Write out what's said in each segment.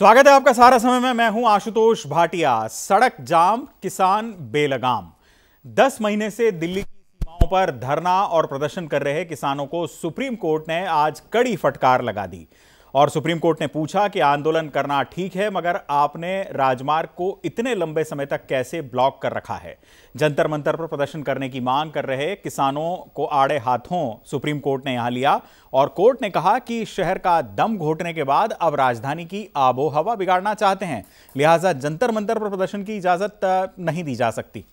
स्वागत है आपका सारा समय में। मैं हूं आशुतोष भाटिया। सड़क जाम, किसान बेलगाम। 10 महीने से दिल्ली की सीमाओं पर धरना और प्रदर्शन कर रहे किसानों को सुप्रीम कोर्ट ने आज कड़ी फटकार लगा दी और सुप्रीम कोर्ट ने पूछा कि आंदोलन करना ठीक है, मगर आपने राजमार्ग को इतने लंबे समय तक कैसे ब्लॉक कर रखा है। जंतर मंतर पर प्रदर्शन करने की मांग कर रहे किसानों को आड़े हाथों सुप्रीम कोर्ट ने यहां लिया और कोर्ट ने कहा कि शहर का दम घोटने के बाद अब राजधानी की आबो हवा बिगाड़ना चाहते हैं, लिहाजा जंतर मंतर पर प्रदर्शन की इजाजत नहीं दी जा सकती।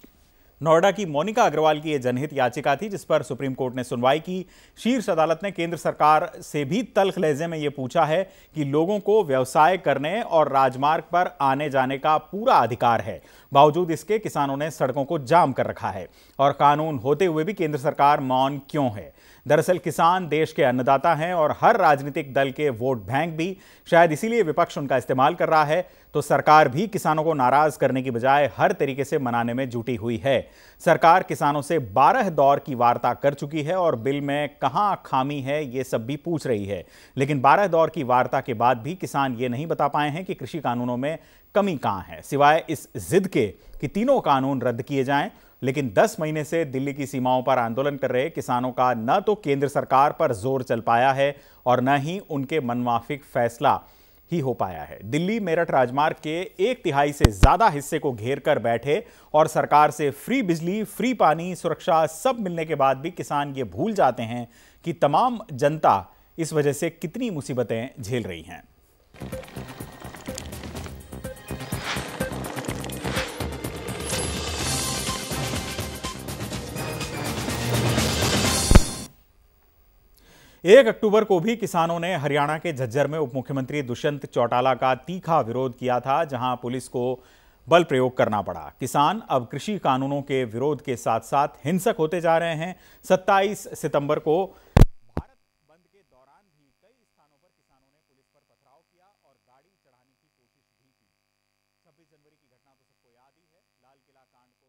नोएडा की मोनिका अग्रवाल की यह जनहित याचिका थी जिस पर सुप्रीम कोर्ट ने सुनवाई की। शीर्ष अदालत ने केंद्र सरकार से भी तल्ख लहजे में यह पूछा है कि लोगों को व्यवसाय करने और राजमार्ग पर आने जाने का पूरा अधिकार है, बावजूद इसके किसानों ने सड़कों को जाम कर रखा है और कानून होते हुए भी केंद्र सरकार मौन क्यों है। दरअसल किसान देश के अन्नदाता हैं और हर राजनीतिक दल के वोट बैंक भी, शायद इसीलिए विपक्ष उनका इस्तेमाल कर रहा है। तो सरकार भी किसानों को नाराज करने की बजाय हर तरीके से मनाने में जुटी हुई है। सरकार किसानों से 12 दौर की वार्ता कर चुकी है और बिल में कहां खामी है ये सब भी पूछ रही है, लेकिन 12 दौर की वार्ता के बाद भी किसान ये नहीं बता पाए हैं कि कृषि कानूनों में कमी कहां है, सिवाय इस जिद के कि तीनों कानून रद्द किए जाएं। लेकिन 10 महीने से दिल्ली की सीमाओं पर आंदोलन कर रहे किसानों का न तो केंद्र सरकार पर जोर चल पाया है और न ही उनके मनमाफिक फैसला ही हो पाया है। दिल्ली मेरठ राजमार्ग के 1/3 से ज्यादा हिस्से को घेर कर बैठे और सरकार से फ्री बिजली, फ्री पानी, सुरक्षा सब मिलने के बाद भी किसान ये भूल जाते हैं कि तमाम जनता इस वजह से कितनी मुसीबतें झेल रही हैं। एक अक्टूबर को भी किसानों ने हरियाणा के झज्जर में उप मुख्यमंत्री दुष्यंत चौटाला का तीखा विरोध किया था, जहां पुलिस को बल प्रयोग करना पड़ा। किसान अब कृषि कानूनों के विरोध के साथ साथ हिंसक होते जा रहे हैं। 27 सितंबर को भारत बंद के दौरान भी कई स्थानों पर किसानों ने पुलिस पर पथराव किया और गाड़ी चढ़ाने की कोशिश भी की। 26 जनवरी की घटना तो सबको याद ही है। लाल किला कांड को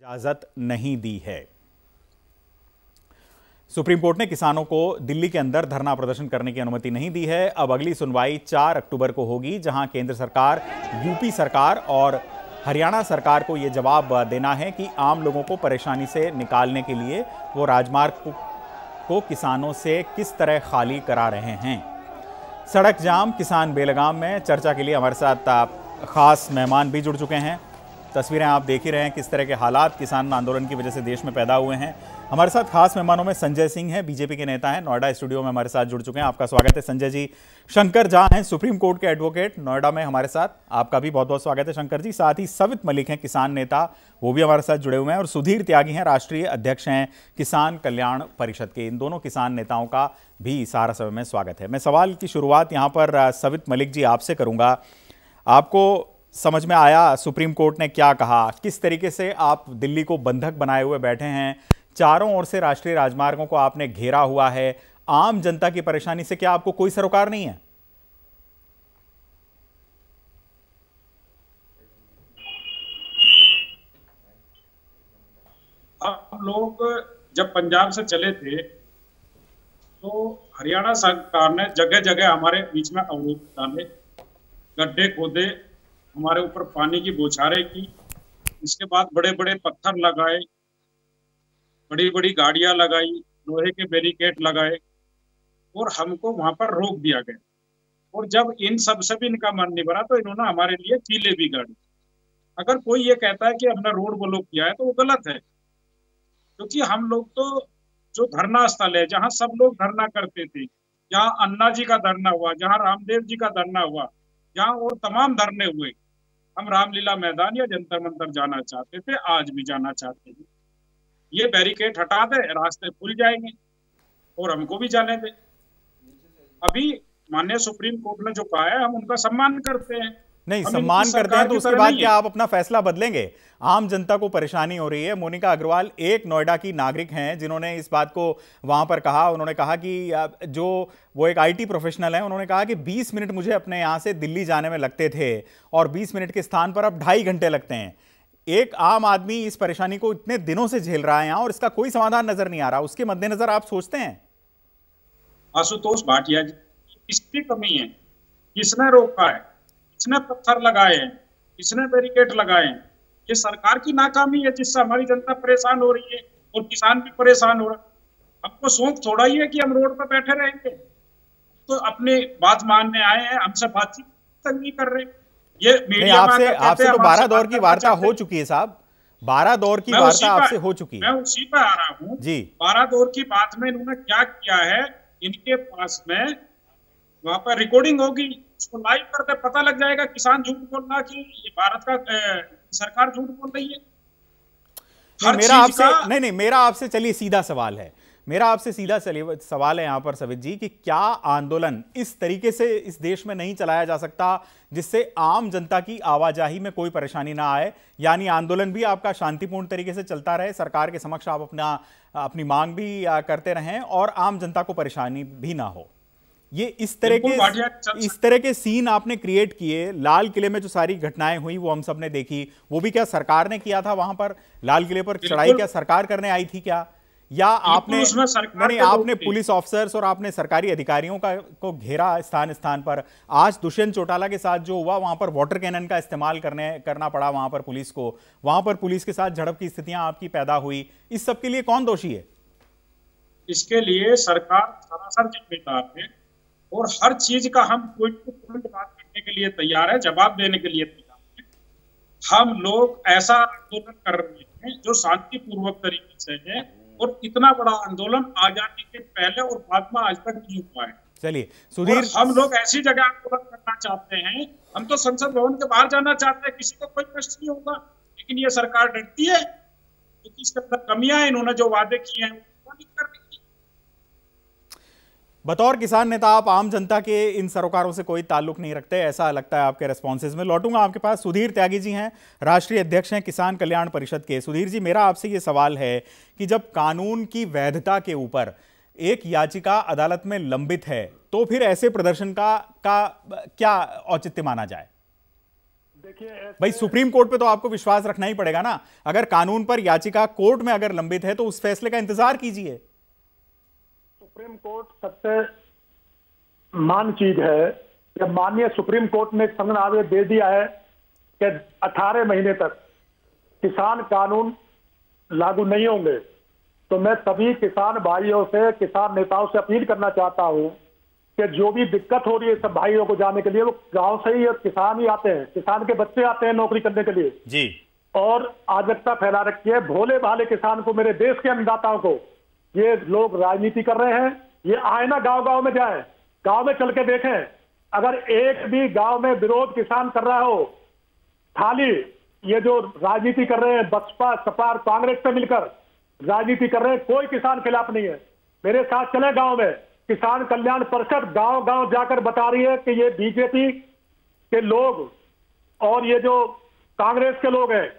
इजाजत नहीं दी है। सुप्रीम कोर्ट ने किसानों को दिल्ली के अंदर धरना प्रदर्शन करने की अनुमति नहीं दी है। अब अगली सुनवाई 4 अक्टूबर को होगी, जहां केंद्र सरकार, यूपी सरकार और हरियाणा सरकार को यह जवाब देना है कि आम लोगों को परेशानी से निकालने के लिए वो राजमार्ग को किसानों से किस तरह खाली करा रहे हैं। सड़क जाम, किसान बेलगाम में चर्चा के लिए हमारे साथ खास मेहमान भी जुड़ चुके हैं। तस्वीरें आप देख ही रहे हैं किस तरह के हालात किसान आंदोलन की वजह से देश में पैदा हुए हैं। हमारे साथ खास मेहमानों में संजय सिंह हैं, बीजेपी के नेता हैं, नोएडा स्टूडियो में हमारे साथ जुड़ चुके हैं। आपका स्वागत है संजय जी। शंकर झा हैं, सुप्रीम कोर्ट के एडवोकेट, नोएडा में हमारे साथ, आपका भी बहुत बहुत स्वागत है शंकर जी। साथ ही सवित मलिक हैं, किसान नेता, वो भी हमारे साथ जुड़े हुए हैं, और सुधीर त्यागी हैं, राष्ट्रीय अध्यक्ष हैं किसान कल्याण परिषद के। इन दोनों किसान नेताओं का भी सारा समय में स्वागत है। मैं सवाल की शुरुआत यहाँ पर सवित मलिक जी आपसे करूँगा। आपको समझ में आया सुप्रीम कोर्ट ने क्या कहा? किस तरीके से आप दिल्ली को बंधक बनाए हुए बैठे हैं? चारों ओर से राष्ट्रीय राजमार्गों को आपने घेरा हुआ है। आम जनता की परेशानी से क्या आपको कोई सरोकार नहीं है? आप लोग जब पंजाब से चले थे तो हरियाणा सरकार ने जगह जगह हमारे बीच में अवरोध डाले, गड्ढे खोदे, हमारे ऊपर पानी की बौछारें की। इसके बाद बड़े बड़े पत्थर लगाए, बड़ी बड़ी गाड़ियां लगाई, लोहे के बैरिकेड लगाए और हमको वहां पर रोक दिया गया। और जब इन सब से भी इनका मन नहीं भरा तो इन्होंने हमारे लिए कीले भी गाड़ी। अगर कोई ये कहता है कि हमने रोड ब्लॉक किया है तो वो गलत है, क्योंकि हम लोग तो जो धरना स्थल है जहाँ सब लोग धरना करते थे, जहाँ अन्ना जी का धरना हुआ, जहाँ रामदेव जी का धरना हुआ, जहाँ और तमाम धरने हुए, हम रामलीला मैदान या जंतर मंतर जाना चाहते थे, आज भी जाना चाहते हैं। ये बैरिकेड हटा दे, रास्ते खुल जाएंगे और हमको भी जाने दे। अभी माननीय सुप्रीम कोर्ट ने जो कहा है हम उनका सम्मान करते हैं। नहीं, सम्मान करते हैं तो उसके बाद क्या आप अपना फैसला बदलेंगे? आम जनता को परेशानी हो रही है। मोनिका अग्रवाल एक नोएडा की नागरिक हैं जिन्होंने इस बात को वहां पर कहा। उन्होंने कहा कि जो वो एक आईटी प्रोफेशनल है, उन्होंने कहा कि 20 मिनट मुझे अपने यहां से दिल्ली जाने में लगते थे और 20 मिनट के स्थान पर अब 2.5 घंटे लगते हैं। एक आम आदमी इस परेशानी को इतने दिनों से झेल रहा है यहाँ और इसका कोई समाधान नजर नहीं आ रहा, उसके मद्देनजर आप सोचते हैं? आशुतोष भाटिया जी, किसकी कमी है? किसने रोका है? किसने पत्थर लगाए हैं? किसने बैरिकेड लगाए हैं? ये सरकार की नाकामी है जिससे हमारी जनता परेशान हो रही है और किसान भी परेशान हो रहा है। हमको शौक थोड़ा ही है कि हम रोड पर बैठे रहेंगे, तो अपनी बात मानने आए हैं, हमसे बातचीत तक नहीं कर रहे। ये मीडिया आपसे तो 12 दौर की वार्ता हो चुकी है साहब, 12 दौर की वार्ता आपसे हो चुकी है। मैं उसी पर आ रहा हूँ जी। 12 दौर की बात में इन्होंने क्या किया है, इनके पास में वहां पर रिकॉर्डिंग होगी, उसको लाइव करके पता लग जाएगा किसान झूठ बोल रहा कि ये भारत का सरकार झूठ बोल रही है। मेरा आपसे चलिए सीधा सवाल है, मेरा आपसे सीधा सवाल है यहां पर सवित जी, कि क्या आंदोलन इस तरीके से इस देश में नहीं चलाया जा सकता जिससे आम जनता की आवाजाही में कोई परेशानी ना आए? यानी आंदोलन भी आपका शांतिपूर्ण तरीके से चलता रहे, सरकार के समक्ष आप अपनी मांग भी करते रहें और आम जनता को परेशानी भी ना हो। ये इस तरह के सीन आपने क्रिएट किए। लाल किले में जो सारी घटनाएं हुई वो हम सब ने देखी, वो भी क्या सरकार ने किया था? वहां पर लाल किले पर चढ़ाई क्या सरकार करने आई थी क्या, या आपने पुलिस ऑफिसर्स और आपने सरकारी अधिकारियों को घेरा स्थान स्थान पर? आज दुष्यंत चौटाला के साथ जो हुआ, वहां पर वाटर कैनन का इस्तेमाल करना पड़ा वहां पर पुलिस को, वहां पर पुलिस के साथ झड़प की स्थितियां आपकी पैदा हुई। इस सब के लिए कौन दोषी है? इसके लिए सरकार सरासर जिम्मेदार है और हर चीज का हम कोई बात करने के लिए तैयार है, जवाब देने के लिए तैयार है। हम लोग ऐसा आंदोलन कर रहे हैं जो शांतिपूर्वक तरीके से है और इतना बड़ा आंदोलन आजादी के पहले और बाद में आज तक नहीं हुआ है। चलिए सुधीर, हम लोग ऐसी जगह आंदोलन करना चाहते हैं, हम तो संसद भवन के बाहर जाना चाहते हैं, किसी को कोई कष्ट नहीं होगा, लेकिन ये सरकार डरती है क्योंकि इसके अंदर कमियां हैं, इन्होंने जो वादे किए हैं वो नहीं कर रही। बतौर किसान नेता आप आम जनता के इन सरोकारों से कोई ताल्लुक नहीं रखते, ऐसा लगता है आपके रेस्पॉन्सेज में। लौटूंगा आपके पास। सुधीर त्यागी जी हैं, राष्ट्रीय अध्यक्ष हैं किसान कल्याण परिषद के। सुधीर जी, मेरा आपसे ये सवाल है कि जब कानून की वैधता के ऊपर एक याचिका अदालत में लंबित है, तो फिर ऐसे प्रदर्शन का क्या औचित्य माना जाए? देखिए भाई, सुप्रीम कोर्ट पे तो आपको विश्वास रखना ही पड़ेगा ना। अगर कानून पर याचिका कोर्ट में अगर लंबित है तो उस फैसले का इंतजार कीजिए। सुप्रीम कोर्ट सबसे मान चीज है कि माननीय सुप्रीम कोर्ट ने संज्ञान आदेश दे दिया है कि 18 महीने तक किसान कानून लागू नहीं होंगे। तो मैं सभी किसान भाइयों से, किसान नेताओं से अपील करना चाहता हूं कि जो भी दिक्कत हो रही है सब भाइयों को जाने के लिए, वो गांव से ही किसान ही आते हैं, किसान के बच्चे आते हैं नौकरी करने के लिए जी, और अराजकता फैला रखी है। भोले भाले किसान को, मेरे देश के अन्नदाताओं को ये लोग राजनीति कर रहे हैं। ये आए ना, गांव गांव में जाएं, गांव में चल के देखें, अगर एक भी गांव में विरोध किसान कर रहा हो, खाली ये जो राजनीति कर रहे हैं बसपा सपा कांग्रेस से मिलकर राजनीति कर रहे हैं, कोई किसान खिलाफ नहीं है। मेरे साथ चले गांव में, किसान कल्याण परिषद गांव गांव जाकर बता रही है कि ये बीजेपी के लोग और ये जो कांग्रेस के लोग हैं,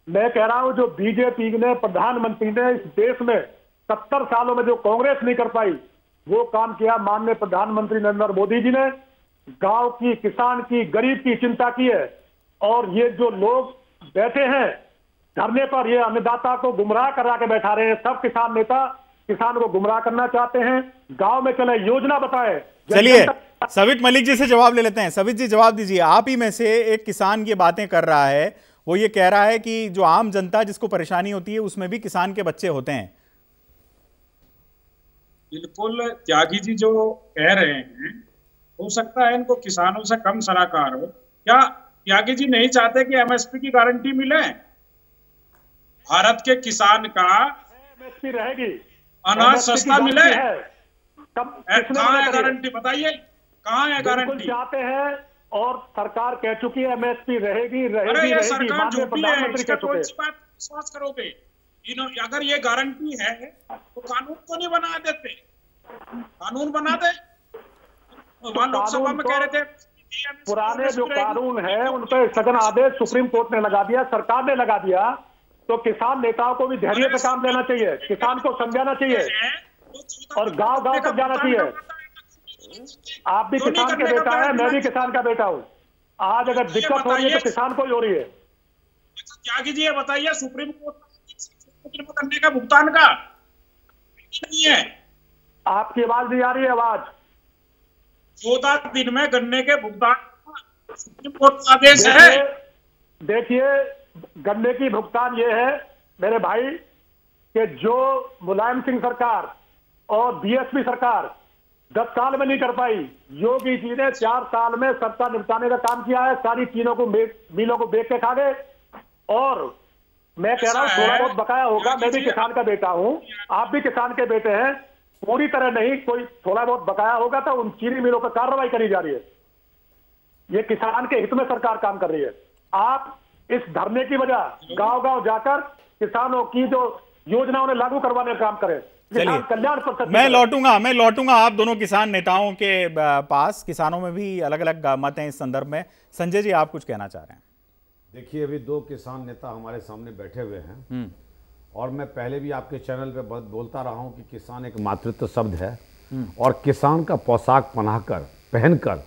मैं कह रहा हूं जो बीजेपी ने, प्रधानमंत्री ने इस देश में 70 सालों में जो कांग्रेस नहीं कर पाई वो काम किया माननीय प्रधानमंत्री नरेंद्र मोदी जी ने। गांव की, किसान की, गरीब की चिंता की है। और ये जो लोग बैठे हैं धरने पर, ये अन्नदाता को गुमराह करा के बैठा रहे हैं। सब किसान नेता किसान को गुमराह करना चाहते हैं। गांव में चले, योजना बताए। चलिए सवित मलिक जी से जवाब ले लेते हैं। सवित जी जवाब दीजिए। आप ही में से एक किसान ये बातें कर रहा है, वो ये कह रहा है कि जो आम जनता जिसको परेशानी होती है उसमें भी किसान के बच्चे होते हैं। बिल्कुल, त्यागी जी जो कह रहे हैं, हो सकता है इनको किसानों से कम सलाहकार हो। क्या त्यागी जी नहीं चाहते कि एमएसपी की गारंटी मिले? भारत के किसान का एमएसपी रहेगी, अनाज सस्ता मिले। कहाँ है गारंटी? बताइए कहाँ है गारंटी? चाहते हैं और सरकार कह चुकी है एमएसपी रहेगी रहेगी। अरे ये सरकार झूठी है, इसका कौन सी बात विश्वास करोगे? अगर ये गारंटी है तो कानून को नहीं बना देते? कानून बना दे। वहां लोकसभा में कह रहे थे पुराने जो कानून है उन पर स्थगन आदेश सुप्रीम कोर्ट ने लगा दिया, सरकार ने लगा दिया। तो किसान नेताओं को भी धैर्य से काम लेना चाहिए, किसान को समझाना चाहिए और गांव गांव तक जाना चाहिए। आप भी किसान के बेटा है, मैं भी किसान का बेटा हूं। आज अगर दिक्कत हो रही है तो किसान को ही हो रही है। क्या कीजिए बताइए, सुप्रीम कोर्ट में करने का भुगतान का नहीं है। आपकी आवाज नहीं आ रही है, आवाज। 14 दिन में गन्ने के भुगतान सुप्रीम कोर्ट का आदेश है। देखिए, गन्ने की भुगतान ये है मेरे भाई कि जो मुलायम सिंह सरकार और बीएसपी सरकार 10 साल में नहीं कर पाई, योगी जी ने 4 साल में सत्ता निपटाने का काम किया है। सारी चीनों को मिलों को बेच के खा गए। और मैं कह रहा हूं थोड़ा बहुत बकाया होगा। मैं भी किसान का बेटा हूं, आप भी किसान के बेटे हैं। पूरी तरह नहीं, कोई थोड़ा बहुत बकाया होगा तो उन चीनी मिलों पर कार्रवाई करी जा रही है। ये किसान के हित में सरकार काम कर रही है। आप इस धरने की वजह गांव गांव जाकर किसानों की जो योजनाओं ने लागू करवाने का काम करें। चलिए, कल्याण पर मैं लौटूंगा आप दोनों किसान नेताओं के पास। किसानों में भी अलग अलग मत हैं इस संदर्भ में। संजय जी, आप कुछ कहना चाह रहे हैं? देखिए, अभी 2 किसान नेता हमारे सामने बैठे हुए हैं और मैं पहले भी आपके चैनल पे बहुत बोलता रहा हूं कि किसान एक मातृत्व शब्द है और किसान का पोशाक पहनकर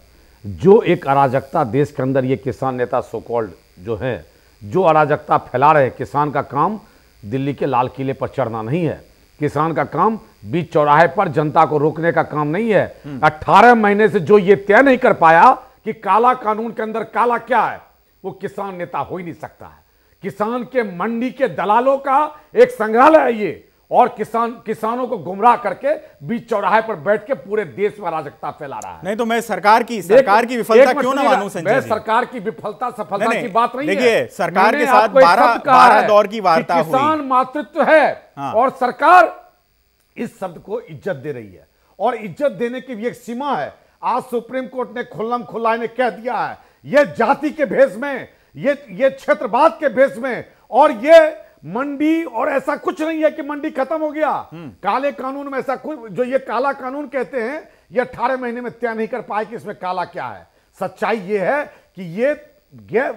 जो एक अराजकता देश के अंदर ये किसान नेता सो कॉल्ड जो है, जो अराजकता फैला रहे, किसान का काम दिल्ली के लाल किले पर चढ़ना नहीं है। किसान का काम बीच चौराहे पर जनता को रोकने का काम नहीं है। 18 महीने से जो ये तय नहीं कर पाया कि काला कानून के अंदर काला क्या है, वो किसान नेता हो ही नहीं सकता है। किसान के मंडी के दलालों का एक संग्रहालय है ये, और किसानों को गुमराह करके बीच चौराहे पर बैठ के पूरे देश में अराजकता फैला रहा है। नहीं तो मैं सरकार की विफलता क्यों ना मानूं संजय जी? सरकार की विफलता सफलता की बात नहीं है। देखिए, सरकार के साथ 12 दौर की वार्ता हुई। किसान मातृत्व है और सरकार इस शब्द को इज्जत दे रही है और इज्जत देने की भी एक सीमा है। आज सुप्रीम कोर्ट ने खुल्लम खुल्ला ने कह दिया है, ये जाति के भेष में, ये क्षेत्रवाद के भेष में, और ये मंडी और ऐसा कुछ नहीं है कि मंडी खत्म हो गया। काले कानून में ऐसा कुछ, जो ये काला कानून कहते हैं, ये 18 महीने में तय नहीं कर पाए कि इसमें काला क्या है। सच्चाई ये है कि ये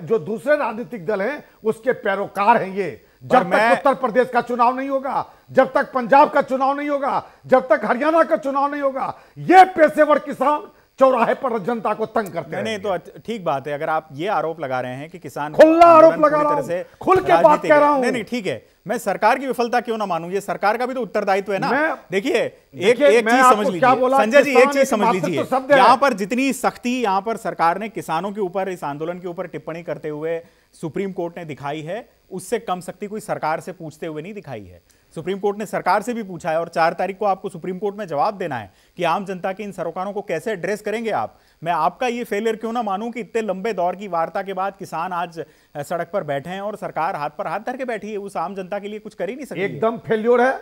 जो दूसरे राजनीतिक दल हैं उसके पैरोकार हैं ये। जब तक उत्तर प्रदेश का चुनाव नहीं होगा, जब तक पंजाब का चुनाव नहीं होगा, जब तक हरियाणा का चुनाव नहीं होगा, ये पेशेवर किसान चौराहे पर जनता को तंग करते हैं। नहीं तो ठीक बात है। अगर आप ये आरोप लगा रहे हैं कि किसान, खुला आरोप लगा रहा हूं, खुल के बात कह रहा हूं। नहीं ठीक है, मैं सरकार की विफलता क्यों ना मानूं? ये सरकार का भी तो उत्तरदायित्व है ना। देखिए, एक चीज समझ लीजिए संजय जी, एक चीज समझ लीजिए, यहां पर जितनी सख्ती यहां पर सरकार ने किसानों के ऊपर, इस आंदोलन के ऊपर टिप्पणी करते हुए सुप्रीम कोर्ट ने दिखाई है, उससे कम सख्ती कोई सरकार से पूछते हुए नहीं दिखाई है। सुप्रीम कोर्ट ने सरकार से भी पूछा है और 4 तारीख को आपको सुप्रीम कोर्ट में जवाब देना है कि आम जनता के इन सरोकारों को कैसे एड्रेस करेंगे आप। मैं आपका ये फेलियर क्यों ना मानूं कि इतने लंबे दौर की वार्ता के बाद किसान आज सड़क पर बैठे हैं और सरकार हाथ पर हाथ धर के बैठी है, उस आम जनता के लिए कुछ कर ही नहीं सकती। एकदम फेल्योर है,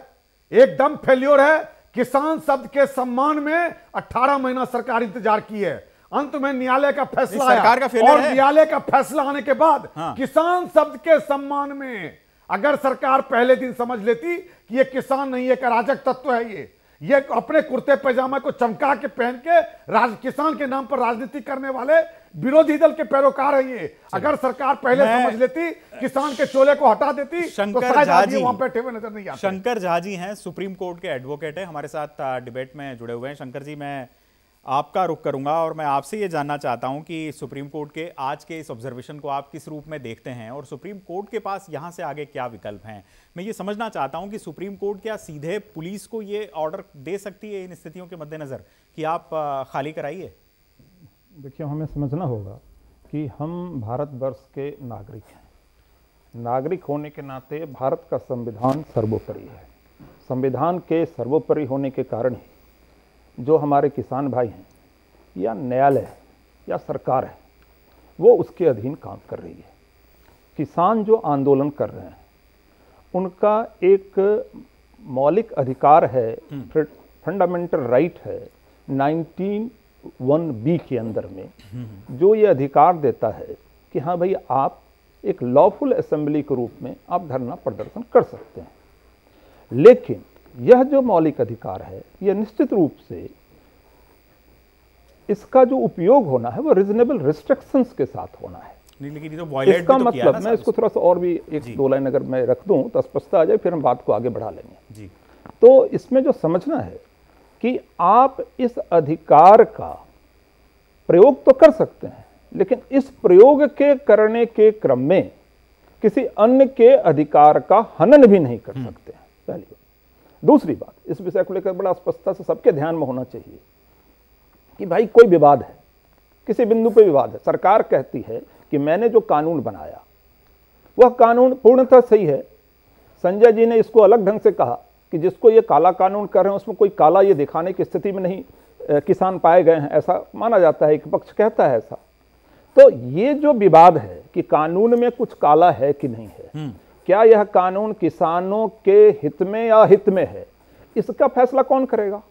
एकदम फेल्योर है। किसान शब्द के सम्मान में 18 महीना सरकार इंतजार की है। अंत में न्यायालय का फैसला आया, सरकार का फेलियर और है। न्यायालय का फैसला आने के बाद किसान शब्द के सम्मान में अगर सरकार पहले दिन समझ लेती कि ये किसान नहीं, एक अराजक तत्व है, ये अपने कुर्ते पैजामा को चमका के पहन के किसान के नाम पर राजनीति करने वाले विरोधी दल के पैरोकार है ये। अगर सरकार पहले समझ लेती, किसान के चोले को हटा देती, तो शायद आज वहां बैठे हुए नजर नहीं आते। शंकर झा जी हैं, सुप्रीम कोर्ट के एडवोकेट है, हमारे साथ डिबेट में जुड़े हुए हैं। शंकर जी, मैं आपका रुख करूंगा और मैं आपसे ये जानना चाहता हूं कि सुप्रीम कोर्ट के आज के इस ऑब्जर्वेशन को आप किस रूप में देखते हैं और सुप्रीम कोर्ट के पास यहां से आगे क्या विकल्प हैं। मैं ये समझना चाहता हूं कि सुप्रीम कोर्ट क्या सीधे पुलिस को ये ऑर्डर दे सकती है इन स्थितियों के मद्देनजर कि आप खाली कराइए? देखिए, हमें समझना होगा कि हम भारतवर्ष के नागरिक हैं। नागरिक होने के नाते भारत का संविधान सर्वोपरि है। संविधान के सर्वोपरि होने के कारण ही जो हमारे किसान भाई हैं या न्यायालय है या सरकार है, वो उसके अधीन काम कर रही है। किसान जो आंदोलन कर रहे हैं उनका एक मौलिक अधिकार है, फंडामेंटल राइट है 19(1)(b) के अंदर में, जो ये अधिकार देता है कि हाँ भाई, आप एक लॉफुल असेंबली के रूप में आप धरना प्रदर्शन कर सकते हैं। लेकिन यह जो मौलिक अधिकार है, यह निश्चित रूप से इसका जो उपयोग होना है वो रीजनेबल रिस्ट्रिक्शंस के साथ होना है। लेकिन तो इसका मतलब, मैं इसको थोड़ा सा और भी 1-2 लाइन अगर मैं रख दूं तो स्पष्टता आ जाए, फिर हम बात को आगे बढ़ा लेंगे जी। तो इसमें जो समझना है कि आप इस अधिकार का प्रयोग तो कर सकते हैं, लेकिन इस प्रयोग के करने के क्रम में किसी अन्य के अधिकार का हनन भी नहीं कर सकते हैं, पहली बात। दूसरी बात, इस विषय को लेकर बड़ा स्पष्टता से सबके ध्यान में होना चाहिए कि भाई कोई विवाद है, किसी बिंदु पे विवाद है, सरकार कहती है कि मैंने जो कानून बनाया वह कानून पूर्णतः सही है। संजय जी ने इसको अलग ढंग से कहा कि जिसको ये काला कानून कर रहे हैं उसमें कोई काला ये दिखाने की स्थिति में नहीं किसान पाए गए हैं, ऐसा माना जाता है, एक पक्ष कहता है ऐसा। तो ये जो विवाद है कि कानून में कुछ काला है कि नहीं है, क्या यह कानून किसानों के हित में या हित में है, इसका फैसला कौन करेगा?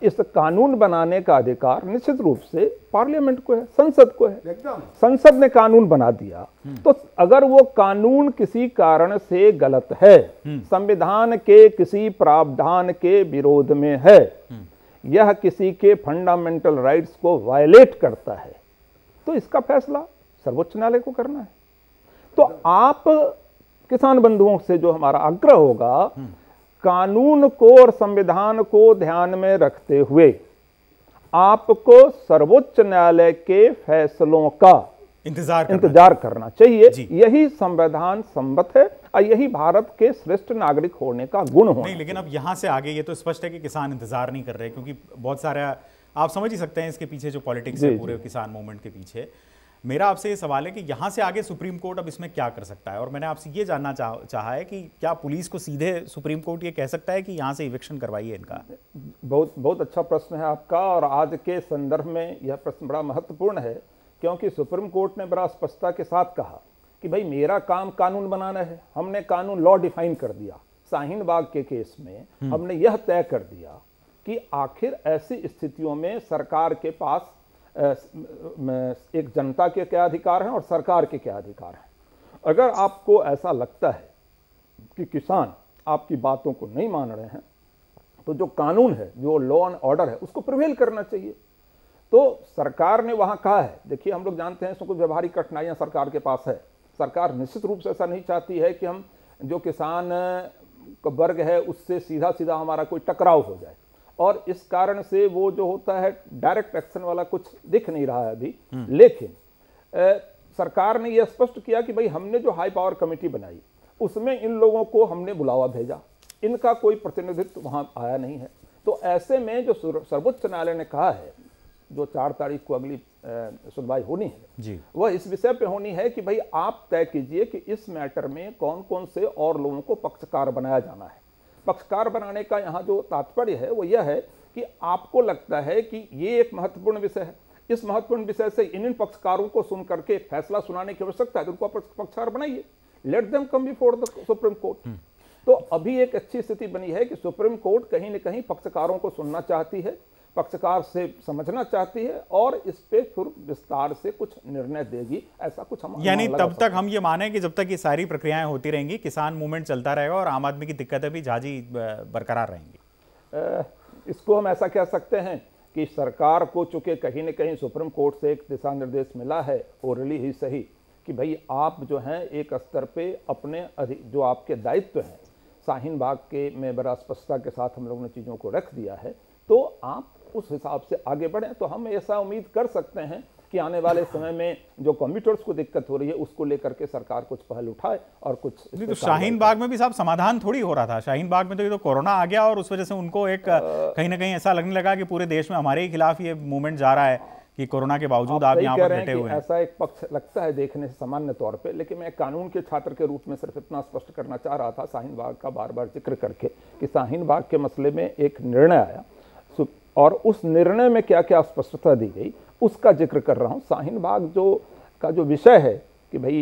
इस कानून बनाने का अधिकार निश्चित रूप से पार्लियामेंट को है, संसद को है। संसद ने कानून बना दिया, तो अगर वो कानून किसी कारण से गलत है, संविधान के किसी प्रावधान के विरोध में है, यह किसी के फंडामेंटल राइट्स को वायलेट करता है, तो इसका फैसला सर्वोच्च न्यायालय को करना है। तो आप किसान बंधुओं से जो हमारा आग्रह होगा, कानून को और संविधान को ध्यान में रखते हुए आपको सर्वोच्च न्यायालय के फैसलों का इंतजार करना चाहिए। यही संविधान सम्मत है और यही भारत के श्रेष्ठ नागरिक होने का गुण होना। नहीं, लेकिन अब यहां से आगे ये तो स्पष्ट है कि किसान इंतजार नहीं कर रहे, क्योंकि बहुत सारा आप समझ ही सकते हैं इसके पीछे जो पॉलिटिक्स है पूरे किसान मूवमेंट के पीछे। मेरा आपसे ये सवाल है कि यहां से आगे सुप्रीम कोर्ट अब इसमें क्या कर सकता है, और मैंने आपसे ये जानना चाहा है कि क्या पुलिस को सीधे सुप्रीम कोर्ट ये कह सकता है कि यहां से इविक्शन करवाइए इनका? बहुत अच्छा प्रश्न है आपका, और आज के संदर्भ में यह प्रश्न बड़ा महत्वपूर्ण है, क्योंकि सुप्रीम कोर्ट ने बड़ा स्पष्टता के साथ कहा कि भाई मेरा काम कानून बनाना है। हमने कानून लॉ डिफाइन कर दिया। शाहीन बाग के केस में हमने यह तय कर दिया कि आखिर ऐसी स्थितियों में सरकार के पास एक जनता के क्या अधिकार हैं और सरकार के क्या अधिकार हैं। अगर आपको ऐसा लगता है कि किसान आपकी बातों को नहीं मान रहे हैं, तो जो कानून है, जो लॉ एंड ऑर्डर है, उसको प्रिवेल करना चाहिए। तो सरकार ने वहां कहा है, देखिए हम लोग जानते हैं इसमें कुछ व्यवहारिक कठिनाइयां सरकार के पास है। सरकार निश्चित रूप से ऐसा नहीं चाहती है कि हम जो किसान वर्ग है उससे सीधा सीधा हमारा कोई टकराव हो जाए, और इस कारण से वो जो होता है डायरेक्ट एक्शन वाला कुछ दिख नहीं रहा है अभी। लेकिन सरकार ने यह स्पष्ट किया कि भाई हमने जो हाई पावर कमेटी बनाई उसमें इन लोगों को हमने बुलावा भेजा, इनका कोई प्रतिनिधित्व वहां आया नहीं है। तो ऐसे में जो सर्वोच्च न्यायालय ने कहा है, जो 4 तारीख को अगली सुनवाई होनी है जी, वह इस विषय पे होनी है कि भाई आप तय कीजिए कि इस मैटर में कौन कौन से और लोगों को पक्षकार बनाया जाना है। पक्षकार बनाने का यहाँ जो तात्पर्य है वो यह है कि आपको लगता है कि ये एक महत्वपूर्ण विषय है, इस महत्वपूर्ण विषय से इन पक्षकारों को सुन करके फैसला सुनाने की आवश्यकता है, तो उनको पक्षकार बनाइए, let them come before the supreme court. तो अभी एक अच्छी स्थिति बनी है कि सुप्रीम कोर्ट कहीं न कहीं पक्षकारों को सुनना चाहती है, पक्षकार से समझना चाहती है, और इस पे फिर विस्तार से कुछ निर्णय देगी, ऐसा कुछ हम यानी तब तक हम ये माने कि जब तक ये सारी प्रक्रियाएं होती रहेंगी किसान मूवमेंट चलता रहेगा और आम आदमी की दिक्कतें भी झाजी बरकरार रहेंगी। इसको हम ऐसा कह सकते हैं कि सरकार को चूंकि कहीं न कहीं सुप्रीम कोर्ट से एक दिशा निर्देश मिला है, ओरली ही सही, कि भाई आप जो हैं एक स्तर पे अपने जो आपके दायित्व हैं, शाहीन बाग के में बड़ा स्पष्टता के साथ हम लोगों ने चीज़ों को रख दिया है, तो आप उस हिसाब से आगे बढ़ें। तो हम ऐसा उम्मीद कर सकते हैं कि आने वाले समय में जो कम्यूटर्स को दिक्कत हो रही है उसको लेकर के सरकार कुछ पहल उठाए और कुछ। तो शाहीन बाग में भी साहब समाधान थोड़ी हो रहा था। शाहीन बाग में तो ये तो कोरोना आ गया और उस वजह से उनको एक कहीं ना कहीं ऐसा लगने लगा कि पूरे देश में हमारे ही खिलाफ ये मूवमेंट जा रहा है कि कोरोना के बावजूद आप यहाँ पर बैठे हुए हैं। ऐसा एक पक्ष लगता है देखने से सामान्य तौर पे, लेकिन मैं कानून के छात्र के रूप में सिर्फ इतना स्पष्ट करना चाह रहा था शाहीन बाग का बार बार जिक्र करके कि शाहीन बाग के मसले में एक निर्णय आया और उस निर्णय में क्या क्या स्पष्टता दी गई उसका जिक्र कर रहा हूं। शाहीन बाग जो विषय है कि भाई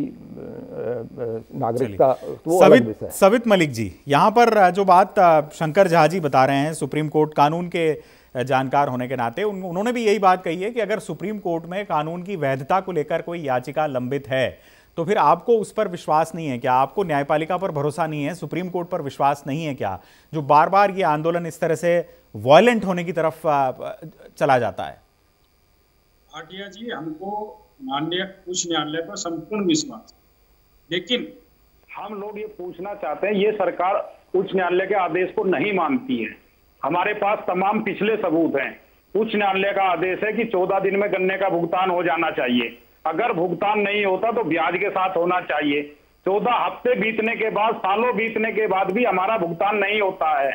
नागरिकता, वो अलग विषय है। सवित मलिक जी, यहाँ पर जो बात शंकर झा जी बता रहे हैं, सुप्रीम कोर्ट कानून के जानकार होने के नाते, उन्होंने भी यही बात कही है कि अगर सुप्रीम कोर्ट में कानून की वैधता को लेकर कोई याचिका लंबित है तो फिर आपको उस पर विश्वास नहीं है क्या? आपको न्यायपालिका पर भरोसा नहीं है, सुप्रीम कोर्ट पर विश्वास नहीं है क्या, जो बार बार ये आंदोलन इस तरह से वायलेंट होने की तरफ चला जाता है? भाटिया जी, हमको माननीय उच्च न्यायालय पर संपूर्ण विश्वास, लेकिन हम लोग ये पूछना चाहते हैं, ये सरकार उच्च न्यायालय के आदेश को नहीं मानती है। हमारे पास तमाम पिछले सबूत हैं। उच्च न्यायालय का आदेश है कि 14 दिन में गन्ने का भुगतान हो जाना चाहिए। अगर भुगतान नहीं होता तो ब्याज के साथ होना चाहिए। 14 हफ्ते बीतने के बाद, सालों बीतने के बाद भी हमारा भुगतान नहीं होता है।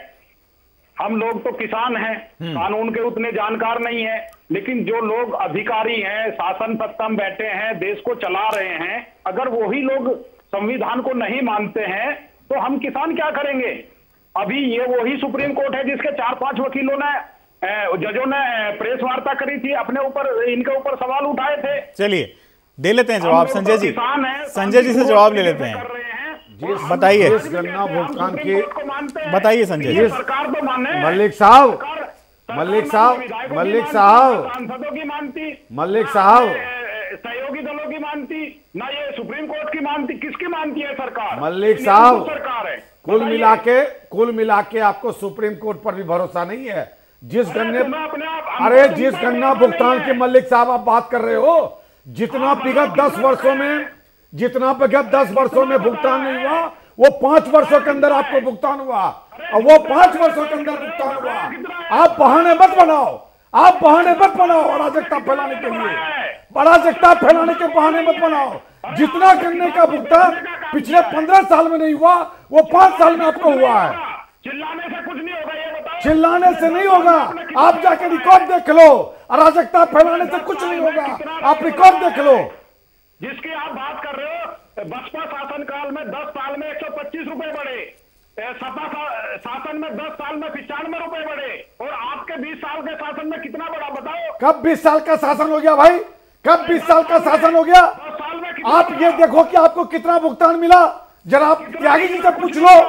हम लोग तो किसान हैं, कानून के उतने जानकार नहीं है, लेकिन जो लोग अधिकारी हैं, शासन सत्ता में बैठे हैं, देश को चला रहे हैं, अगर वही लोग संविधान को नहीं मानते हैं तो हम किसान क्या करेंगे? अभी ये वही सुप्रीम कोर्ट है जिसके 4-5 वकीलों ने, जजों ने प्रेस वार्ता करी थी, अपने ऊपर, इनके ऊपर सवाल उठाए थे। चलिए दे लेते हैं जवाब संजय जी, संजय जी से जवाब ले लेते हैं। बताइए, गन्ना भुगतान की बताइए संजय जी। सरकार तो माने, मलिक साहब, मलिक साहब, मलिक साहब, सांसदों की मानती, मलिक साहब, सहयोगी दलों की मानती, ना ये सुप्रीम कोर्ट की मानती, किसकी मानती है सरकार? मलिक साहब, सरकार है। कुल मिला के आपको सुप्रीम कोर्ट पर भी भरोसा नहीं है? जिस गन्ने, अरे जिस गन्ना भुगतान की मलिक साहब आप बात कर रहे हो, जितना विगत 10 वर्षों में, जितना विगत 10 वर्षों में भुगतान नहीं हुआ, वो 5 वर्षों के अंदर आपको भुगतान हुआ, और वो 5 वर्षों के अंदर भुगतान हुआ। आप बहाने मत बनाओ, आप बहाने मत बनाओ अराजकता फैलाने के लिए, अराजकता फैलाने के बहाने मत बनाओ। जितना गन्ने का भुगतान पिछले 15 साल में नहीं हुआ, वो 5 साल में आपको हुआ है। चिल्लाने से कुछ नहीं होगा, ये बताओ। चिल्लाने से नहीं होगा, आप जाके रिकॉर्ड देख लो। अराजकता फैलाने से कुछ नहीं होगा, आप रिकॉर्ड देख लो। जिसकी आप बात कर रहे हो, बसपा शासनकाल में 10 साल में 125 रुपए बढ़े, सपा शासन में 10 साल में 95 रुपए बढ़े, और आपके 20 साल के शासन में कितना बढ़ा बताओ? कब 20 साल का शासन हो गया भाई? कब 20 साल का शासन हो गया? 10 साल में आप ये देखो कि आपको कितना भुगतान मिला, जरा आप त्यागी जी से पूछ लो,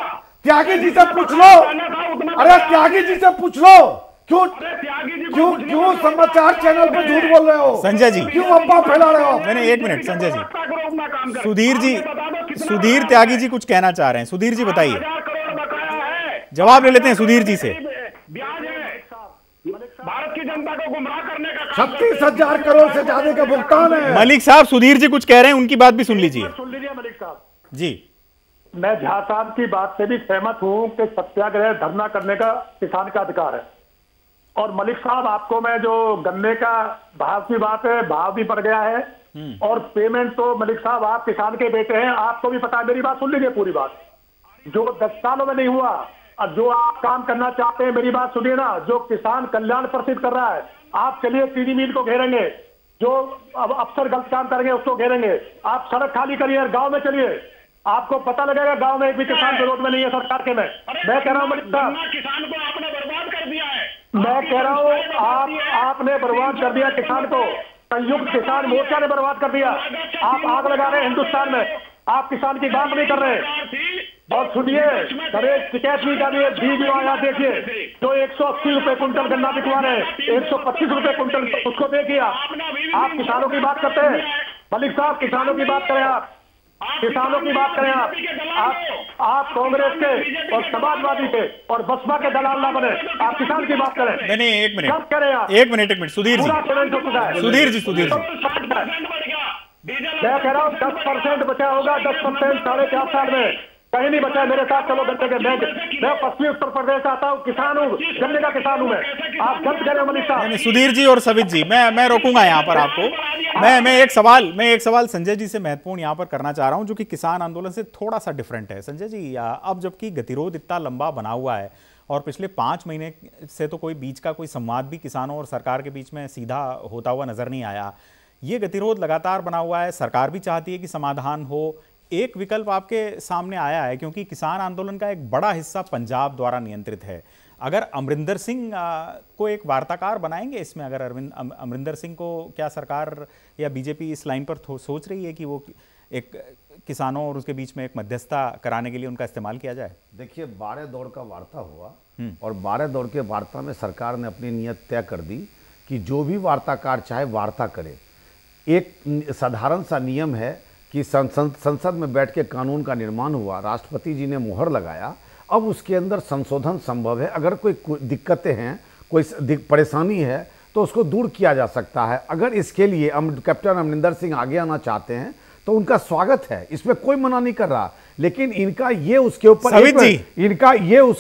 त्यागी जी से पूछ लो। अरे त्यागी जी से पूछ लो, क्यों क्यों क्यों समाचार चैनल पर झूठ बोल रहे हो संजय जी? क्यों अफवाह फैला रहे हो? मैंने 1 मिनट संजय जी, सुधीर जी, सुधीर त्यागी जी कुछ कहना चाह रहे हैं। सुधीर जी बताइए, 1000 करोड़ बकाया है, जवाब ले लेते हैं सुधीर जी से। ब्याज है, भारत की जनता को गुमराह करने का 36,000 करोड़ से ज्यादा का भुगतान है। मलिक साहब, सुधीर जी कुछ कह रहे हैं, उनकी बात भी सुन लीजिए। सुन लीजिए मलिक साहब जी। मैं झा साहब की बात से भी सहमत हूं कि सत्याग्रह धरना करने का किसान का अधिकार है। और मलिक साहब, आपको मैं जो गन्ने का भाव की बात है, भाव भी बढ़ गया है, और पेमेंट तो मलिक साहब आप किसान के बेटे हैं, आपको भी पता है। मेरी बात सुन लीजिए पूरी बात, जो 10 सालों में नहीं हुआ, और जो आप काम करना चाहते हैं, मेरी बात सुनिए ना, जो किसान कल्याण प्रसिद्ध कर रहा है, आप चलिए चीनी मिल को घेरेंगे, जो अब अफसर गलत काम करेंगे उसको घेरेंगे, आप सड़क खाली करिए, गांव में चलिए, आपको पता लगेगा गांव में एक भी किसान विरोध में नहीं है सरकार के। मैं कह रहा हूं मलिक साहब, किसान को आपने बर्बाद कर दिया है। मैं कह रहा हूं आपने बर्बाद कर दिया किसान को, संयुक्त किसान मोर्चा ने बर्बाद कर दिया। आप आग लगा रहे हैं हिंदुस्तान में, आप किसान की बात नहीं कर रहे। और सुनिए, अरे शिकायत नहीं कर रही है, बीज आया देखिए, जो 180 रुपए कुंटल गन्ना बिकवा रहे हैं, 125 रुपए कुंटल, उसको देखिए। आप किसानों की बात करते हैं मलिक साहब, किसानों की बात करें, आप किसानों की बात करें। आप कांग्रेस के और समाजवादी के और बसपा के दलाल ना बने, आप किसान की बात करें। नहीं, 1 मिनट, सब करें आप। 1 मिनट, सुधीर जी, सुधीर जी, सुधीर जी, मैं कह रहा हूँ 10% बचा होगा, 10% 4.5 साल में कहीं नहीं बचा। मेरे साथ चलो गन्ने के, मैं पश्चिमी उत्तर प्रदेश आता हूँ, किसान हूँ, गन्ने का किसान हूँ मैं। आप गलत कह रहे हो मलिक साहब। सुधीर जी और सवित जी, मैं रोकूंगा यहाँ पर आपको। मैं एक सवाल संजय जी से महत्वपूर्ण यहाँ पर करना चाह रहा हूँ, जो कि किसान आंदोलन से थोड़ा सा डिफरेंट है। संजय जी, अब जबकि गतिरोध इतना लंबा बना हुआ है और पिछले 5 महीने से तो कोई बीच का कोई संवाद भी किसानों और सरकार के बीच में सीधा होता हुआ नजर नहीं आया, ये गतिरोध लगातार बना हुआ है, सरकार भी चाहती है कि समाधान हो। एक विकल्प आपके सामने आया है, क्योंकि किसान आंदोलन का एक बड़ा हिस्सा पंजाब द्वारा नियंत्रित है। अगर अमरिंदर सिंह को एक वार्ताकार बनाएंगे इसमें, अगर अमरिंदर सिंह को क्या सरकार या बीजेपी इस लाइन पर सोच रही है कि वो एक किसानों और उसके बीच में एक मध्यस्थता कराने के लिए उनका इस्तेमाल किया जाए? देखिए, 12 दौर का वार्ता हुआ और 12 दौर के वार्ता में सरकार ने अपनी नीयत तय कर दी कि जो भी वार्ताकार चाहे वार्ता करे। एक साधारण सा नियम है कि संसद में बैठ के कानून का निर्माण हुआ, राष्ट्रपति जी ने मुहर लगाया, अब उसके अंदर संशोधन संभव है। अगर कोई दिक्कतें हैं, कोई परेशानी है, तो उसको दूर किया जा सकता है। अगर इसके लिए कैप्टन अमरिंदर सिंह आगे आना चाहते हैं तो उनका स्वागत है, इसमें कोई मना नहीं कर रहा। लेकिन इनका ये उसके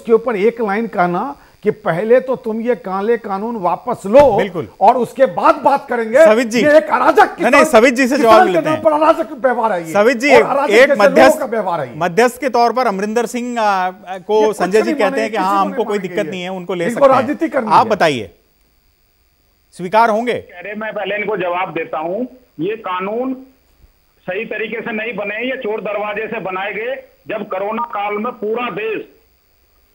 ऊपर एक लाइन कहना कि पहले तो तुम ये काले कानून वापस लो, बिल्कुल, और उसके बाद बात करेंगे। सवित जी, ये एक अराजक नहीं, सवित जी से जवाब लेते हैं। अराजक व्यवहार है ये। सवित जी, एक मध्यस्थ के तौर पर अमरिंदर सिंह को संजय जी कहते हैं कि हाँ हमको कोई दिक्कत नहीं है, उनको ले सकते हैं। राजनीति करनी, आप बताइए, स्वीकार होंगे? मैं पहले इनको जवाब देता हूं, ये कानून सही तरीके से नहीं बने, ये चोर दरवाजे से बनाए गए। जब कोरोना काल में पूरा देश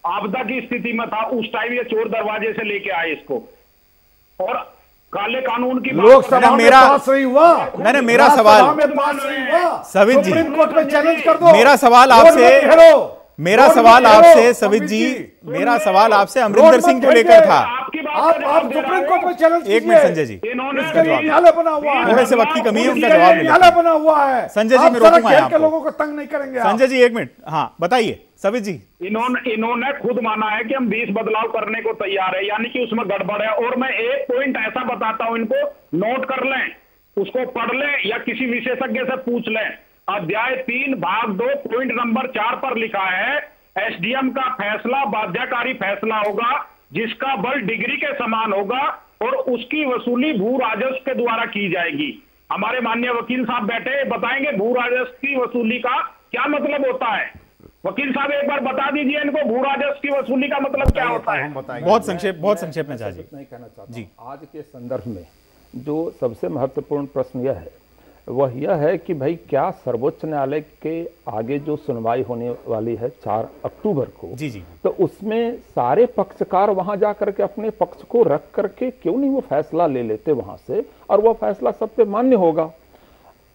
आपदा की स्थिति में था, उस टाइम ये चोर दरवाजे से लेके आए इसको। और काले कानून की लोकसभा में पास नहीं हुआ। मैंने मेरा सवाल सवित जी, सुप्रीम कोर्ट में चैलेंज कर दो। मेरा सवाल आपसे सवित जी, मेरा सवाल आपसे अमरिंदर सिंह को लेकर था। आप सुप्रीम कोर्ट में चैलेंज कीजिए। एक मिनट संजय जी, बना हुआ है, थोड़े से वक्त की कमी है, उनका जवाब ले बना हुआ है। संजय जी, मैं रोकूंगा आपको, लोगों को तंग नहीं करेंगे। संजय जी एक मिनट, हाँ बताइए सवित जी। इन्होंने खुद माना है कि हम 20 बदलाव करने को तैयार है, यानी कि उसमें गड़बड़ है। और मैं एक पॉइंट ऐसा बताता हूं, इनको नोट कर लें, उसको पढ़ लें या किसी विशेषज्ञ से पूछ लें। अध्याय 3 भाग 2 पॉइंट नंबर 4 पर लिखा है, एसडीएम का फैसला बाध्यकारी फैसला होगा जिसका बल डिग्री के समान होगा और उसकी वसूली भू राजस्व के द्वारा की जाएगी। हमारे माननीय वकील साहब बैठे, बताएंगे भू राजस्व की वसूली का क्या मतलब होता है। वकील साहब एक बार बता दीजिए इनको, भू राजस्व की वसूली का मतलब क्या होता है। बहुत संक्षेप में चाहिए। नहीं कहना चाहता जी। आज के संदर्भ में जो सबसे महत्वपूर्ण प्रश्न यह है, वह यह है कि भाई क्या सर्वोच्च न्यायालय के आगे जो सुनवाई होने वाली है 4 अक्टूबर को, जी जी, तो उसमें सारे पक्षकार वहां जाकर के अपने पक्ष को रख करके क्यों नहीं वो फैसला ले लेते वहां से, और वह फैसला सब पे मान्य होगा।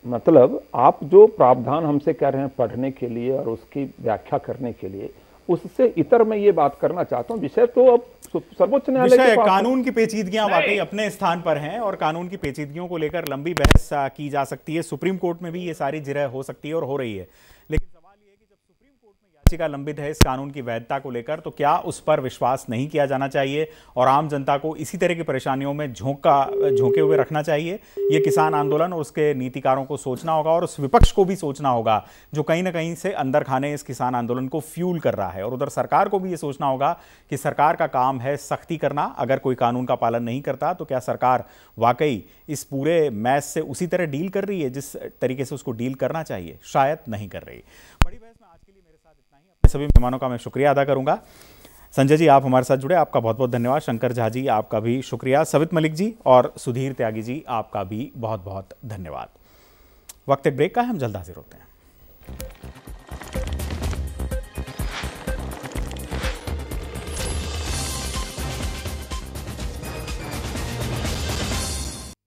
मतलब आप जो प्रावधान हमसे कह रहे हैं पढ़ने के लिए और उसकी व्याख्या करने के लिए, उससे इतर मैं ये बात करना चाहता हूं, विषय तो अब सर्वोच्च न्यायालय के पास कानून की पेचीदगियां वाकई अपने स्थान पर हैं और कानून की पेचीदगियों को लेकर लंबी बहस की जा सकती है। सुप्रीम कोर्ट में भी ये सारी जिरह हो सकती है और हो रही है। लेकिन सवाल ये है कि जब सुप्रीम कोर्ट में याचिका लंबित है इस कानून की वैधता को लेकर, तो क्या उस पर विश्वास नहीं किया जाना चाहिए और आम जनता को इसी तरह की परेशानियों में झोंके हुए रखना चाहिए? ये किसान आंदोलन और उसके नीतिकारों को सोचना होगा और उस विपक्ष को भी सोचना होगा जो कहीं ना कहीं से अंदर खाने इस किसान आंदोलन को फ्यूल कर रहा है। और उधर सरकार को भी ये सोचना होगा कि सरकार का काम है सख्ती करना। अगर कोई कानून का पालन नहीं करता तो क्या सरकार वाकई इस पूरे मैच से उसी तरह डील कर रही है जिस तरीके से उसको डील करना चाहिए? शायद नहीं कर रही। बड़ी बहस में आज के लिए मेरे साथ इतना ही। अपने सभी मेहमानों का मैं शुक्रिया अदा करूंगा। संजय जी, आप हमारे साथ जुड़े, आपका बहुत बहुत धन्यवाद। शंकर झा जी, आपका भी शुक्रिया। सवित मलिक जी और सुधीर त्यागी जी, आपका भी बहुत बहुत धन्यवाद। वक्त एक ब्रेक का है, हम जल्द हाजिर होते हैं।